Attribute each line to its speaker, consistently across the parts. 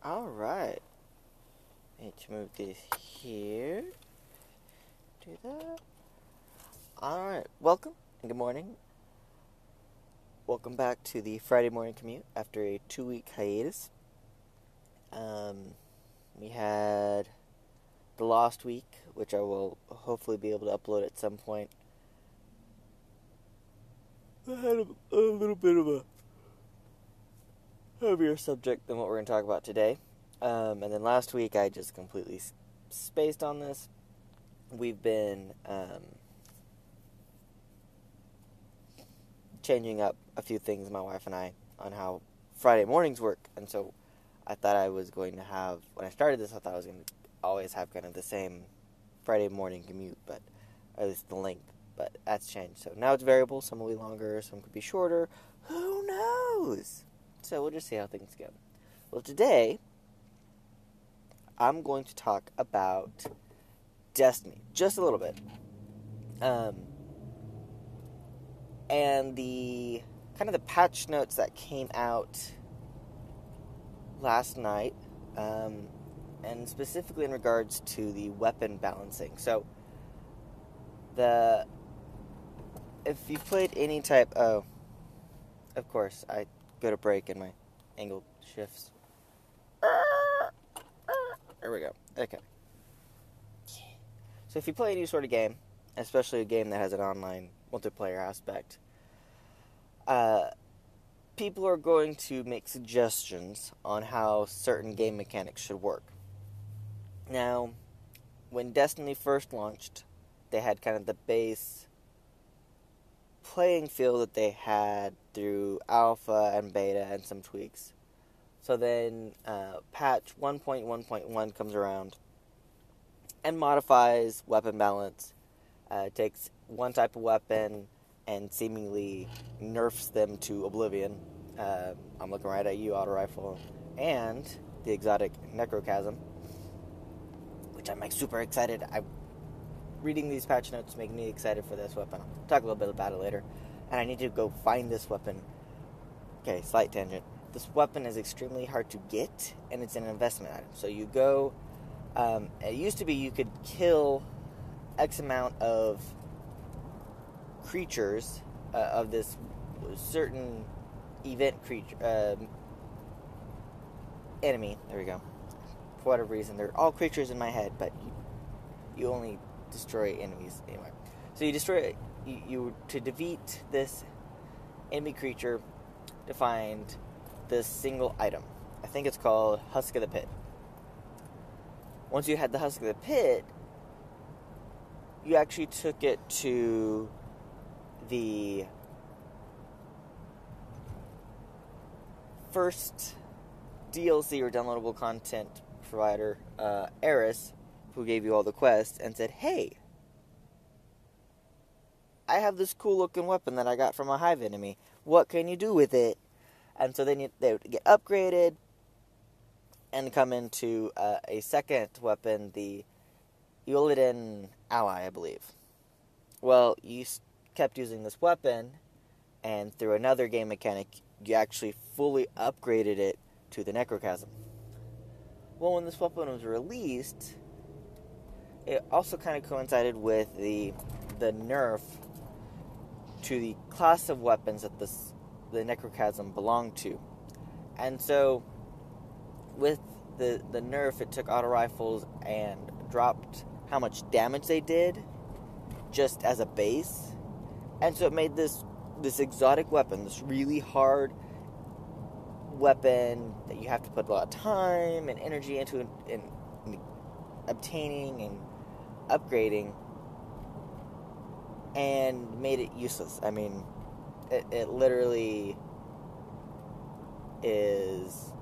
Speaker 1: Alright. Need to move this here. Do that. Alright. Welcome and good morning. Welcome back to the Friday Morning Commute after a 2-week hiatus. We had the lost week, which I will hopefully be able to upload at some point. I had a little bit of a heavier subject than what we're going to talk about today. And then last week I just completely spaced on this. We've been changing up a few things, my wife and I, on how Friday mornings work. And so I thought I was going to have, when I started this, I thought I was going to always have kind of the same Friday morning commute, but at least the length. But that's changed. So now it's variable. Some will be longer, some could be shorter. Who knows? So we'll just see how things go. Well, today I'm going to talk about Destiny, just a little bit. And the kind of the patch notes that came out last night, and specifically in regards to the weapon balancing. So if you played any type, of course, I go to break and my angle shifts. There we go. Okay. So if you play any sort of game, especially a game that has an online multiplayer aspect, people are going to make suggestions on how certain game mechanics should work. Now, when Destiny first launched, they had kind of the base playing field that they had through alpha and beta and some tweaks. So then patch 1.1.1 comes around and modifies weapon balance, takes one type of weapon and seemingly nerfs them to oblivion. I'm looking right at you, auto rifle, and the exotic necrochasm, which I'm super excited. Reading these patch notes make me excited for this weapon. I'll talk a little bit about it later. And I need to go find this weapon. Okay, slight tangent. This weapon is extremely hard to get, and it's an investment item. So you go, it used to be you could kill X amount of creatures of this certain event creature, enemy. There we go. For whatever reason, they're all creatures in my head, but you only destroy enemies anyway. So you destroy you to defeat this enemy creature to find this single item. I think it's called Husk of the Pit. Once you had the Husk of the Pit, you actually took it to the first DLC or downloadable content provider, Eris, who gave you all the quests, and said, hey, I have this cool looking weapon that I got from a hive enemy. What can you do with it? And so they would get upgraded and come into a second weapon, the Eolidan Ally, I believe. Well, you kept using this weapon, and through another game mechanic, you actually fully upgraded it to the necrochasm. Well, when this weapon was released, it also kind of coincided with the nerf to the class of weapons that the necrochasm belonged to. And so with the nerf, it took auto rifles and dropped how much damage they did just as a base. And so it made this exotic weapon, this really hard weapon that you have to put a lot of time and energy into in obtaining and upgrading, and made it useless. I mean, it literally is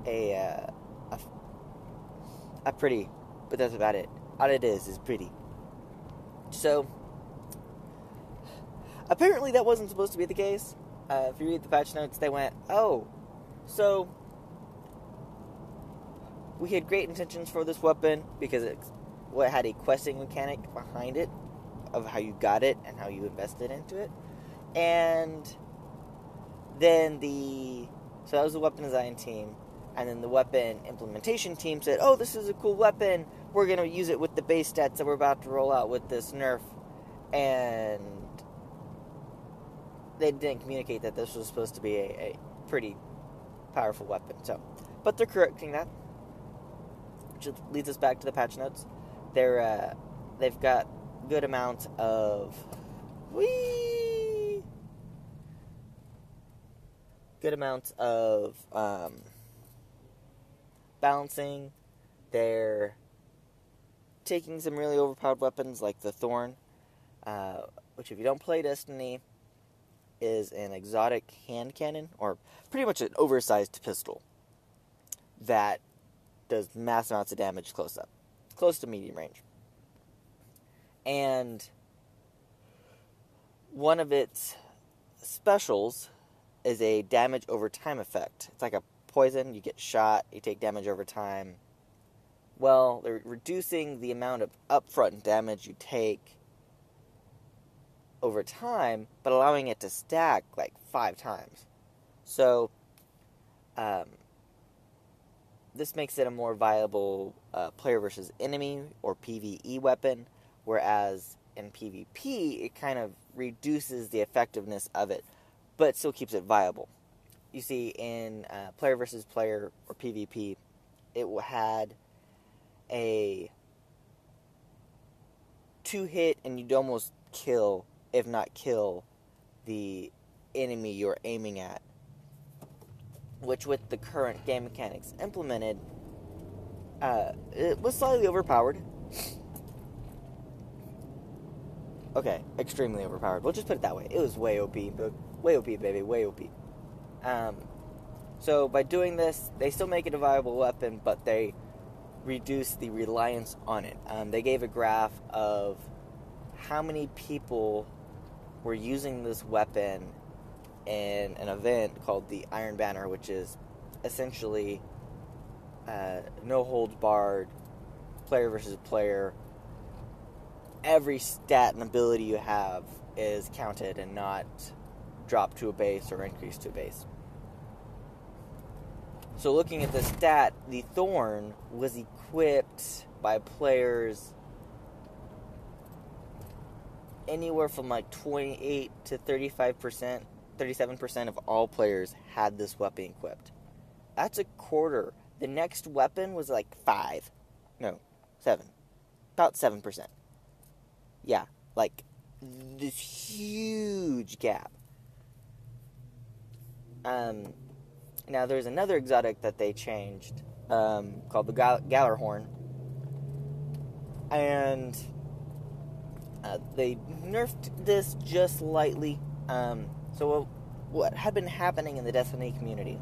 Speaker 1: a pretty, but that's about it. All it is pretty. So apparently that wasn't supposed to be the case. If you read the patch notes, they went, oh, so we had great intentions for this weapon because it had a questing mechanic behind it of how you got it and how you invested into it. And then so that was the weapon design team. And then the weapon implementation team said, oh, this is a cool weapon. We're going to use it with the base stats that we're about to roll out with this nerf. And they didn't communicate that this was supposed to be a pretty powerful weapon. But they're correcting that, which leads us back to the patch notes. They've got good amounts of balancing. They're taking some really overpowered weapons like the Thorn, which if you don't play Destiny, is an exotic hand cannon, or pretty much an oversized pistol that does mass amounts of damage close up, close to medium range. And one of its specials is a damage over time effect. It's like a poison. You get shot, you take damage over time. Well, they're reducing the amount of upfront damage you take over time, but allowing it to stack like 5 times. So, this makes it a more viable player versus enemy or PvE weapon, whereas in PvP, it kind of reduces the effectiveness of it, but still keeps it viable. You see, in player versus player or PvP, it had a 2-hit and you'd almost kill, if not kill, the enemy you're aiming at, which with the current game mechanics implemented, it was slightly overpowered. Okay, extremely overpowered. We'll just put it that way. It was way OP, but way OP, baby, way OP. So by doing this, they still make it a viable weapon, but they reduce the reliance on it. They gave a graph of how many people were using this weapon in an event called the Iron Banner, which is essentially no holds barred, player versus player. Every stat and ability you have is counted and not dropped to a base or increased to a base. So looking at the stat, the Thorn was equipped by players anywhere from like 28 to 35%, 37% of all players had this weapon equipped. That's a quarter. The next weapon was like 7. About 7%. Yeah, like this huge gap. Now there's another exotic that they changed, called the Gallarhorn, and they nerfed this just lightly. So what had been happening in the Destiny community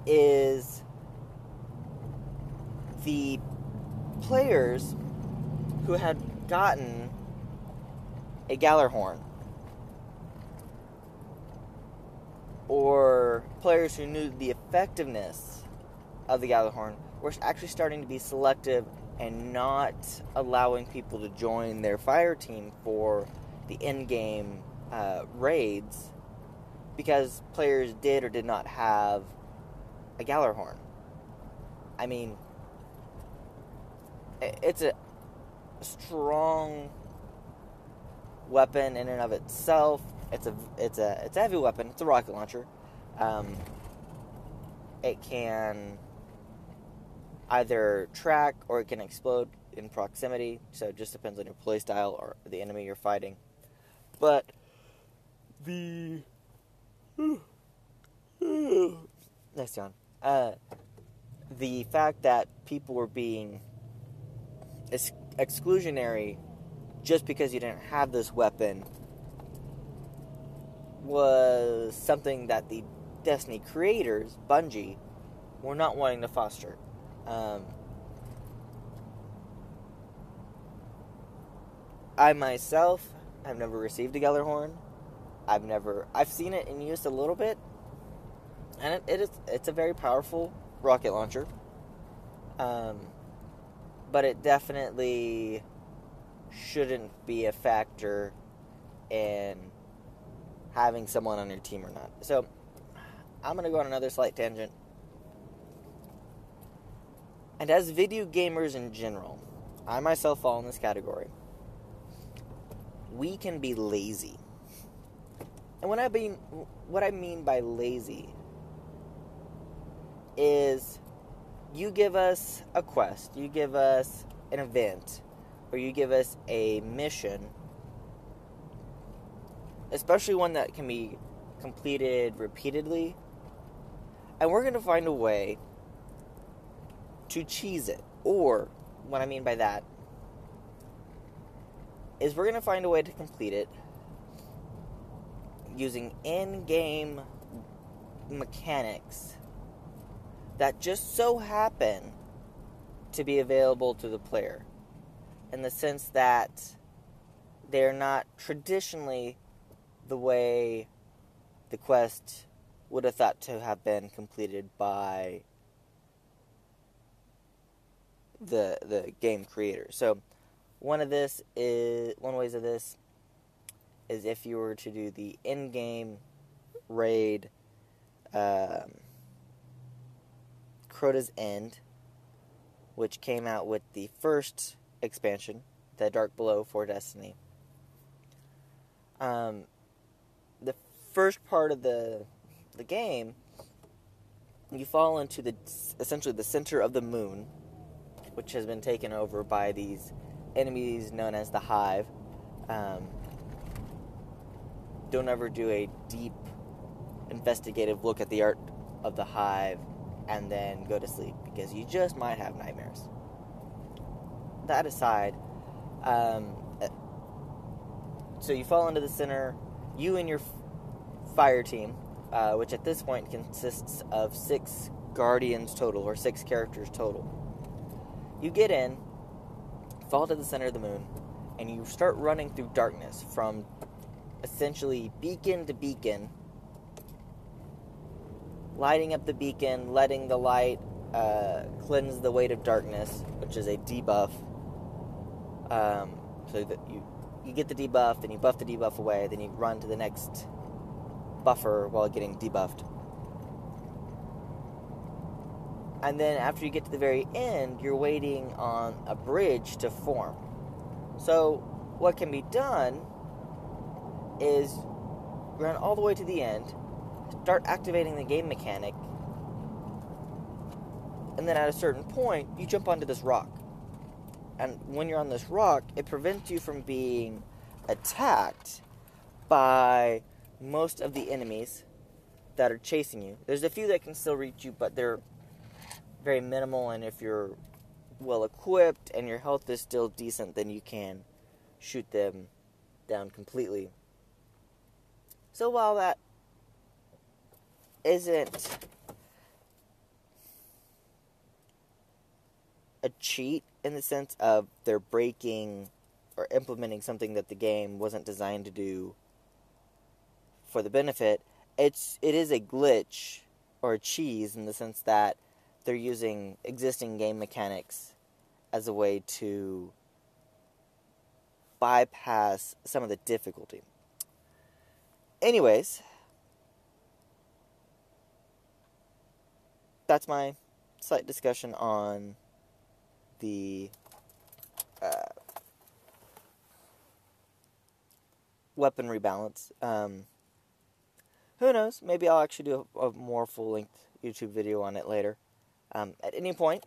Speaker 1: is the players who had gotten a Gallarhorn, or players who knew the effectiveness of the Gallarhorn, were actually starting to be selective and not allowing people to join their fire team for the in-game raids because players did or did not have a Gallarhorn. I mean, it's a strong weapon in and of itself. It's a heavy weapon. It's a rocket launcher. It can either track or it can explode in proximity. So it just depends on your playstyle or the enemy you're fighting. But the next one, the fact that people were being exclusionary just because you didn't have this weapon was something that the Destiny creators, Bungie, were not wanting to foster. I myself have never received a Gallarhorn. I've seen it in use a little bit, and it's a very powerful rocket launcher. But it definitely shouldn't be a factor in having someone on your team or not. So, I'm going to go on another slight tangent. And as video gamers in general, I myself fall in this category, we can be lazy. And what I mean by lazy is you give us a quest, you give us an event, or you give us a mission, especially one that can be completed repeatedly, and we're going to find a way to cheese it. Or, what I mean by that is we're going to find a way to complete it using in-game mechanics that just so happen to be available to the player, in the sense that they're not traditionally the way the quest would have thought to have been completed by the game creator. So one ways of this is if you were to do the in-game raid Crota's End, which came out with the first expansion, the Dark Below for Destiny. The first part of the game, you fall into essentially the center of the moon, which has been taken over by these enemies known as the Hive. Don't ever do a deep investigative look at the art of the Hive and then go to sleep, because you just might have nightmares. That aside, so you fall into the center, you and your fire team, which at this point consists of 6 guardians total, or 6 characters total. You get in, fall to the center of the moon, and you start running through darkness from essentially beacon to beacon, lighting up the beacon, letting the light cleanse the weight of darkness, which is a debuff. So that you get the debuff, then you buff the debuff away, then you run to the next buffer while getting debuffed. And then after you get to the very end, you're waiting on a bridge to form. So what can be done is run all the way to the end, start activating the game mechanic, and then at a certain point, you jump onto this rock. And when you're on this rock, it prevents you from being attacked by most of the enemies that are chasing you. There's a few that can still reach you, but they're very minimal, and if you're well equipped and your health is still decent, then you can shoot them down completely. So while that isn't a cheat in the sense of they're breaking or implementing something that the game wasn't designed to do for the benefit, it is a glitch or a cheese in the sense that they're using existing game mechanics as a way to bypass some of the difficulty. Anyways, that's my slight discussion on the weapon rebalance. Who knows? Maybe I'll actually do a more full-length YouTube video on it later. At any point,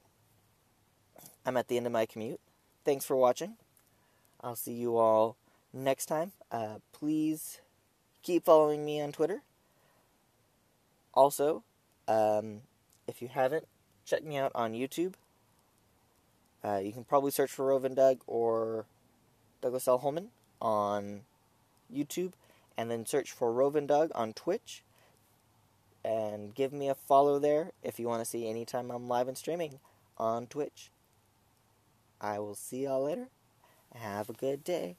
Speaker 1: I'm at the end of my commute. Thanks for watching. I'll see you all next time. Please keep following me on Twitter. Also, if you haven't, check me out on YouTube. You can probably search for Rovin Doug or Douglas L. Holman on YouTube, and then search for Rovin Doug on Twitch. And give me a follow there if you want to see anytime I'm live and streaming on Twitch. I will see y'all later. Have a good day.